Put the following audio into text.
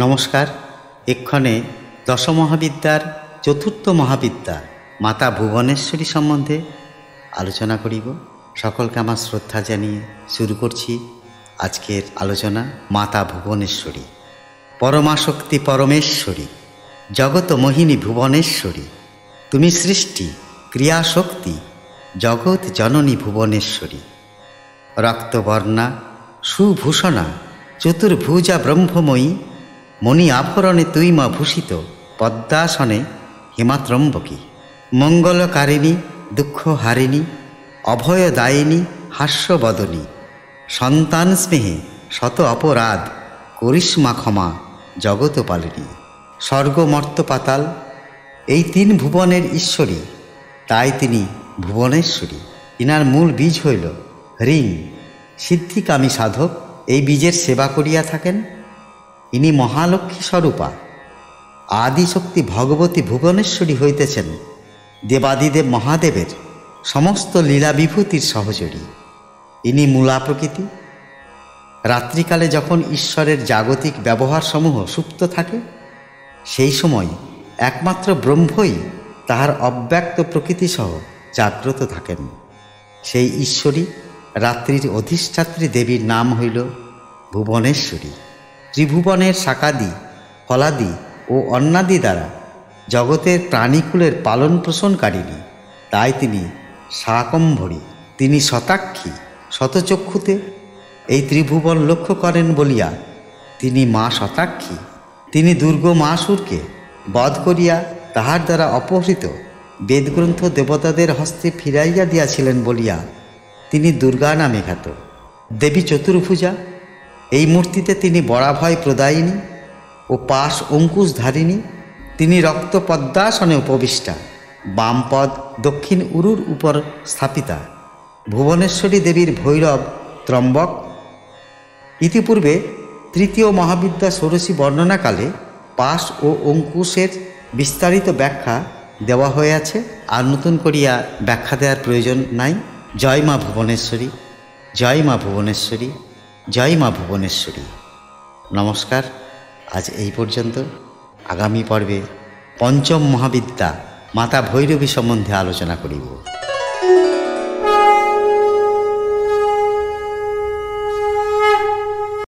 নমস্কার। এক্ষণে দশমহাবিদ্যার চতুর্থ মহাবিদ্যা মাতা ভুবনেশ্বরী সম্বন্ধে আলোচনা করিব। সকলকে আমার শ্রদ্ধা জানিয়ে শুরু করছি আজকের আলোচনা। মাতা ভুবনেশ্বরী, পরমাশক্তি পরমেশ্বরী, জগৎ মোহিনী ভুবনেশ্বরী, তুমি সৃষ্টি ক্রিয়াশক্তি, জগৎ জননী ভুবনেশ্বরী। রক্তবর্ণা সুভূষণা চতুর্ভুজা ব্রহ্মময়ী, মণি আভরণে তুই মা ভূষিত, পদ্মাসনে হিমাত্রম্বকী। মঙ্গলকারিণী দুঃখহারিণী, অভয়দায়িনী হাস্যবদনী, সন্তান স্নেহে শত অপরাধ, করিশ্মা ক্ষমা জগৎপালিনী। স্বর্গ মর্ত্য পাতাল এই তিন ভুবনের ঈশ্বরী, তাই তিনি ভুবনেশ্বরী। ইনার মূল বীজ হইল হ্রিং। সিদ্ধিকামী সাধক এই বীজের সেবা করিয়া থাকেন। ইনি মহালক্ষ্মী স্বরূপা, আদিশক্তি ভগবতী ভুবনেশ্বরী হইতেছেন দেবাদিদেব মহাদেবের সমস্ত লীলা বিভূতির সহচরী। ইনি মূলা প্রকৃতি। রাত্রিকালে যখন ঈশ্বরের জাগতিক ব্যবহারসমূহ সুপ্ত থাকে, সেই সময় একমাত্র ব্রহ্মই তাহার অব্যক্ত প্রকৃতিসহ জাগ্রত থাকেন। সেই ঈশ্বরী রাত্রির অধিষ্ঠাত্রী দেবীর নাম হইল ভুবনেশ্বরী। ত্রিভুবনের শাকাদি ফলাদি ও অন্নাদি দ্বারা জগতের প্রাণীকুলের পালন পোষণকারিণী, তাই তিনি শাকম্ভরী। তিনি শতাক্ষী, শতচক্ষুতে এই ত্রিভুবন লক্ষ্য করেন বলিয়া তিনি মা শতাক্ষী। তিনি দুর্গমাসুরকে বধ করিয়া তাহার দ্বারা অপহৃত বেদগ্রন্থ দেবতাদের হস্তে ফিরাইয়া দিয়াছিলেন বলিয়া তিনি দুর্গা নামে খ্যাত। দেবী চতুর্ভুজা, এই মূর্তিতে তিনি বরাভয় প্রদায়িনী ও পাশ অঙ্কুশধারিণী। তিনি রক্ত পদ্মাসনে উপবিষ্টা, বামপদ দক্ষিণ উরুর উপর স্থাপিতা। ভুবনেশ্বরী দেবীর ভৈরব ত্রম্বক। ইতিপূর্বে তৃতীয় মহাবিদ্যা ষোড়শী বর্ণনাকালে পাশ ও অঙ্কুশের বিস্তারিত ব্যাখ্যা দেওয়া হয়েছে, আর নতুন করিয়া ব্যাখ্যা দেওয়ার প্রয়োজন নাই। জয় মা ভুবনেশ্বরী, জয় মা ভুবনেশ্বরী, জয় মা ভুবনেশ্বরী। নমস্কার। আজ এই পর্যন্ত। আগামী পর্বে পঞ্চম মহাবিদ্যা মাতা ভৈরবী সম্বন্ধে আলোচনা করিব।